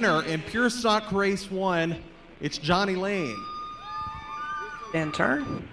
Winner in Pure Stock Race 1, it's Johnny Lane. And turn.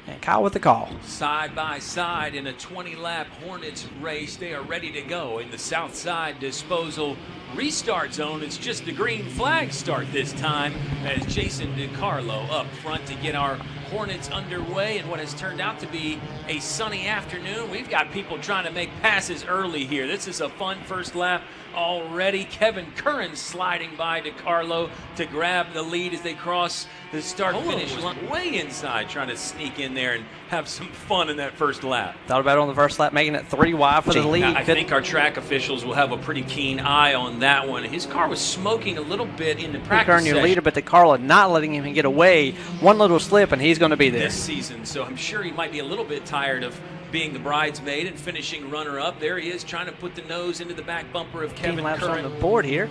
And Kyle with the call. Side by side in a 20-lap Hornets race. They are ready to go in the south side disposal restart zone. It's just the green flag start this time as Jason DiCarlo up front to get our Hornets underway in what has turned out to be a sunny afternoon. We've got people trying to make passes early here. This is a fun first lap already. Kevin Curran sliding by DiCarlo to grab the lead as they cross the start-finish line. Way inside, trying to sneak in there and have some fun in that first lap. Thought about it on the first lap, making it 3 wide for the lead. I think our track officials will have a pretty keen eye on that one. His car was smoking a little bit in the practice Curran, your leader, but DiCarlo not letting him get away. One little slip, and he's going to be there. This season, so I'm sure he might be a little bit tired of being the bridesmaid and finishing runner-up. There he is, trying to put the nose into the back bumper of Kevin laps Curran. on the board here.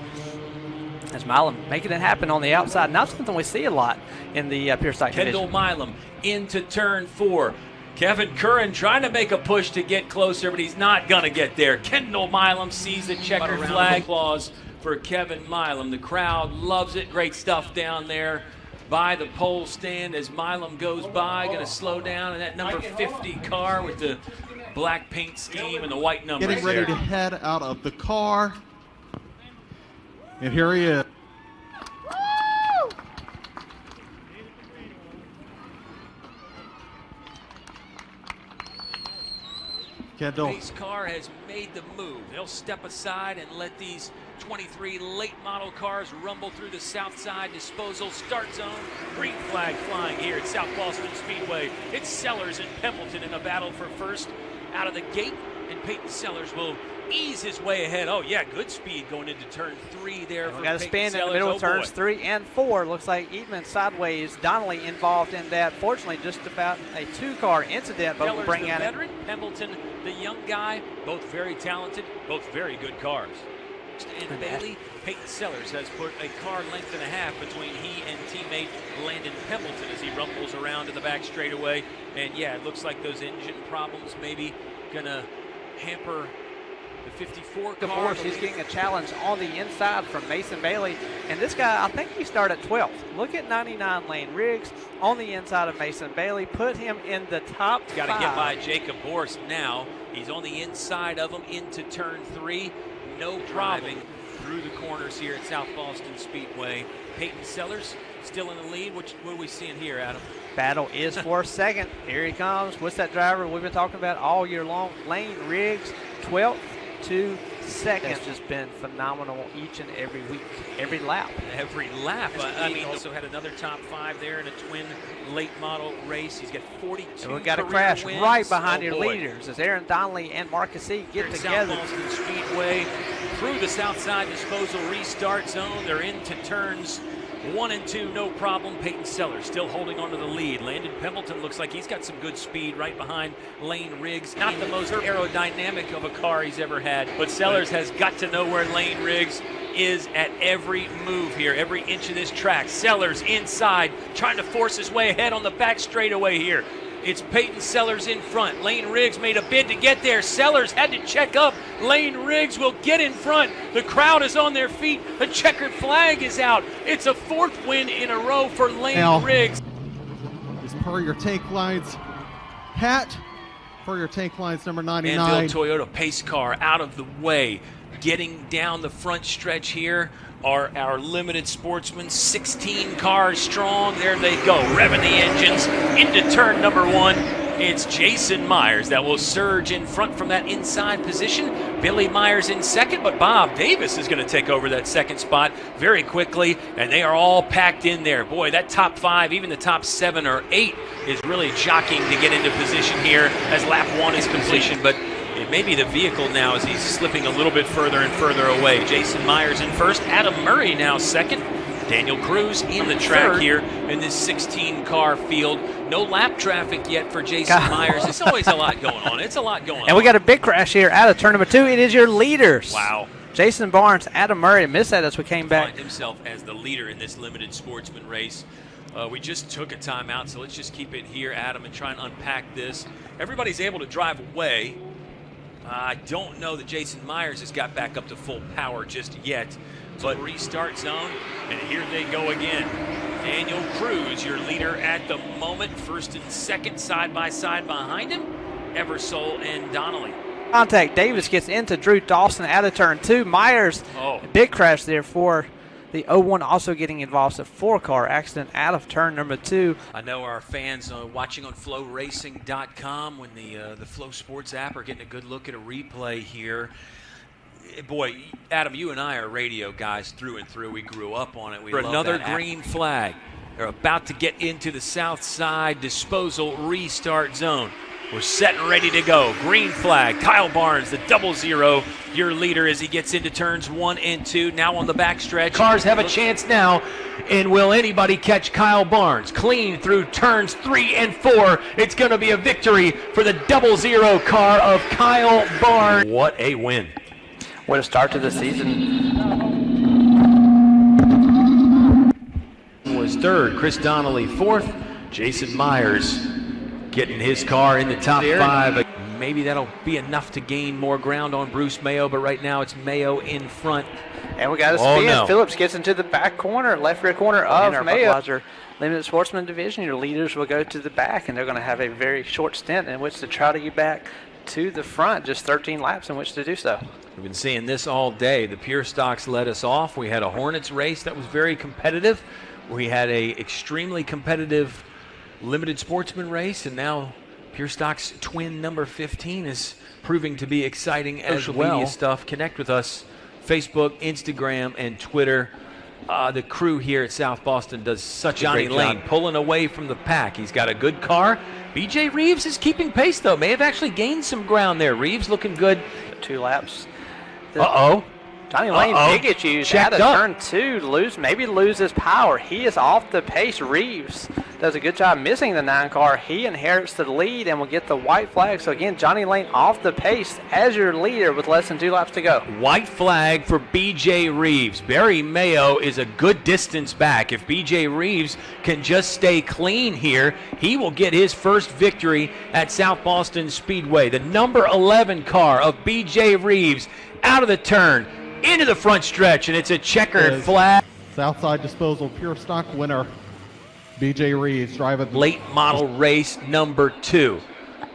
As Milam making it happen on the outside. Not something we see a lot in the Pure Stock Kendall division. Milam into turn 4. Kevin Curran trying to make a push to get closer, but he's not going to get there. Kendall Milam sees the checkered flag. Applause for Kevin Milam. The crowd loves it. Great stuff down there by the pole stand as Milam goes by. Going to slow down in that number 50 car with the black paint scheme and the white numbers. Getting ready to head out of the car. And here he is. Kendall. Pace car has made the move. They'll step aside and let these 23 late model cars rumble through the south side disposal start zone. Green flag flying here at South Boston Speedway. It's Sellers and Pembleton in a battle for first out of the gate, and Peyton Sellers will ease his way ahead. Oh yeah, good speed going into turn 3 there. We got a spin in the middle of turns 3 and 4. Looks like Eatman sideways. Donnelly involved in that. Fortunately, just about a 2-car incident, but we'll bring the out veteran, Pembleton, the young guy, both very talented, both very good cars. And Bailey, Peyton Sellers has put a car length and a half between he and teammate Landon Pembleton as he rumbles around in the back straightaway. And yeah, it looks like those engine problems maybe gonna hamper the 54 car. He's getting a challenge on the inside from Mason Bailey. And this guy, I think he started 12th. Look at 99 Lane Riggs on the inside of Mason Bailey. Put him in the top 5. Got to get by Jacob Borst now. He's on the inside of him into turn 3. No problem through the corners here at South Boston Speedway. Peyton Sellers still in the lead. What are we seeing here, Adam? Battle is for second. Here he comes. What's that driver we've been talking about all year long? Lane Riggs, 12th to second. It's just been phenomenal each and every week, every lap. Every lap. I mean, also had another top 5 there in a twin late model race. He's got 42 and we've got a crash wins. right behind your leaders as Aaron Donnelly and Marcus C. get together. South Boston Speedway through the south side disposal restart zone. They're into turns 1 and 2, no problem. Peyton Sellers still holding on to the lead. Landon Pembleton looks like he's got some good speed right behind Lane Riggs. Not the most aerodynamic of a car he's ever had, but Sellers has got to know where Lane Riggs is at every move here, every inch of this track. Sellers inside, trying to force his way ahead on the back straightaway here. It's Peyton Sellers in front. Lane Riggs made a bid to get there. Sellers had to check up. Lane Riggs will get in front. The crowd is on their feet. The checkered flag is out. It's a 4th win in a row for Lane Riggs. Is per your tank lines hat. For your tank lines number 99. Anvil Toyota pace car out of the way. Getting down the front stretch here are our limited sportsmen, 16 cars strong. There they go, revving the engines into turn number 1. It's Jason Myers that will surge in front from that inside position. Billy Myers in second, but Bob Davis is going to take over that second spot very quickly, and they are all packed in there. Boy, that top 5, even the top 7 or 8 is really jockeying to get into position here as lap 1 is completion, but it may be the vehicle now as he's slipping a little bit further and further away. Jason Myers in first, Adam Murray now second. Daniel Cruz in the track here in this 16-car field. No lap traffic yet for Jason Myers. It's always a lot going on. It's a lot going on. And we got a big crash here out of turn number 2. It is your leaders. Wow. Jason Barnes, Adam Murray missed that as we came back. Find himself as the leader in this limited sportsman race. We just took a timeout, so let's just keep it here, Adam, and try and unpack this. Everybody's able to drive away. I don't know that Jason Myers has got back up to full power just yet. But restart zone, and here they go again. Daniel Cruz, your leader at the moment. First and second, side by side behind him. Eversole and Donnelly. Contact. Davis gets into Drew Dawson out of turn 2. Myers, big crash there for the 01, also getting involved. It's a 4-car accident out of turn number 2. I know our fans watching on FlowRacing.com when the Flow Sports app are getting a good look at a replay here. Boy, Adam, you and I are radio guys through and through. We grew up on it. We love another that green app. flag. They're about to get into the south side disposal restart zone. We're set and ready to go. Green flag. Kyle Barnes, the 00, your leader as he gets into turns 1 and 2. Now on the backstretch. Cars have a chance now, and will anybody catch Kyle Barnes? Clean through turns 3 and 4. It's going to be a victory for the 00 car of Kyle Barnes. What a win. What a start to the season. Was third. Chris Donnelly fourth. Jason Myers getting his car in the top 5. Maybe that'll be enough to gain more ground on Bruce Mayo, but right now it's Mayo in front. And we got a spin. Phillips gets into the back corner, left rear corner of Mayo. Limited Sportsman Division, your leaders will go to the back, and they're going to have a very short stint in which to try to get back to the front. Just 13 laps in which to do so. We've been seeing this all day. The Pure Stocks led us off. We had a Hornets race that was very competitive. We had a extremely competitive Limited Sportsman race, and now Pure Stocks twin number 15 is proving to be exciting as well. Media stuff. Connect with us, Facebook, Instagram, and Twitter. The crew here at South Boston does such a great job. Johnny Lane pulling away from the pack. He's got a good car. BJ Reeves is keeping pace, though. May have actually gained some ground there. Reeves looking good. 2 laps. Johnny Lane, big issues out of turn 2. Maybe loses power. He is off the pace. Reeves does a good job missing the 9 car. He inherits the lead and will get the white flag. So again, Johnny Lane off the pace as your leader with less than 2 laps to go. White flag for BJ Reeves. Barry Mayo is a good distance back. If BJ Reeves can just stay clean here, he will get his first victory at South Boston Speedway. The number 11 car of BJ Reeves out of the turn into the front stretch, and it's a checkered flag. Southside Disposal Pure Stock winner, BJ Reeves driving late model race number 2.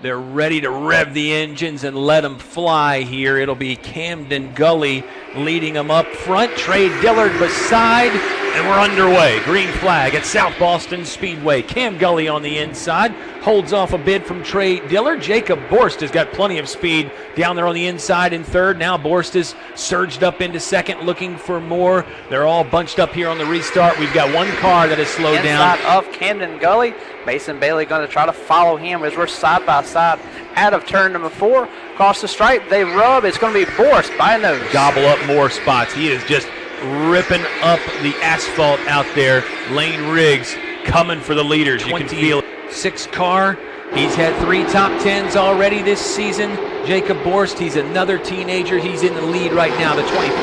They're ready to rev the engines and let them fly here. It'll be Camden Gully leading them up front. Trey Dillard beside, and we're underway. Green flag at South Boston Speedway. Cam Gully on the inside, holds off a bid from Trey Dillard. Jacob Borst has got plenty of speed down there on the inside in third. Now Borst is surged up into second, looking for more. They're all bunched up here on the restart. We've got one car that has slowed down. Inside of Camden Gully. Mason Bailey going to try to follow him as we're side by side out of turn number 4. Across the stripe, they rub. It's going to be Borst by a nose. Gobble up more spots. He is just ripping up the asphalt out there. Lane Riggs coming for the leaders. You can feel it. 6 car. He's had 3 top 10s already this season. Jacob Borst, he's another teenager. He's in the lead right now. The 25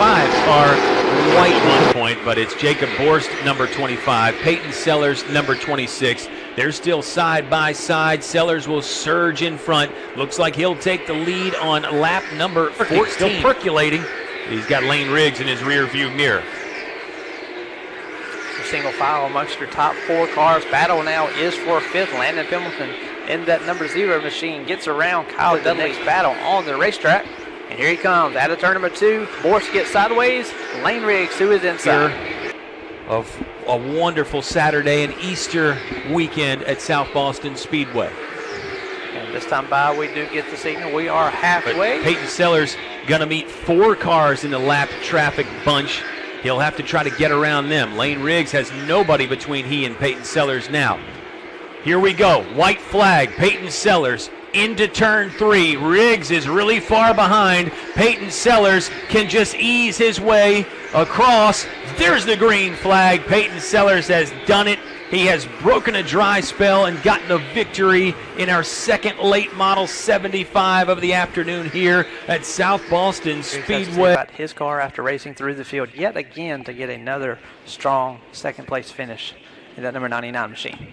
car, white 1 point, but it's Jacob Borst, number 25. Peyton Sellers, number 26. They're still side by side. Sellers will surge in front. Looks like he'll take the lead on lap number 14. Still percolating. He's got Lane Riggs in his rear view mirror. Single file amongst your top 4 cars. Battle now is for 5th. Landon Pendleton in that number 0 machine gets around Kyle Dudley's battle on the racetrack. And here he comes out of turn number 2. Borst gets sideways. Lane Riggs to his inside. Of a wonderful Saturday and Easter weekend at South Boston Speedway. And this time by, we do get the signal. We are halfway. But Peyton Sellers going to meet 4 cars in the lap traffic bunch. He'll have to try to get around them. Lane Riggs has nobody between he and Peyton Sellers now. Here we go. White flag. Peyton Sellers into turn 3. Riggs is really far behind. Peyton Sellers can just ease his way across. There's the green flag. Peyton Sellers has done it. He has broken a dry spell and gotten a victory in our second late model 75 of the afternoon here at South Boston Speedway. About his car after racing through the field yet again to get another strong second place finish in that number 99 machine.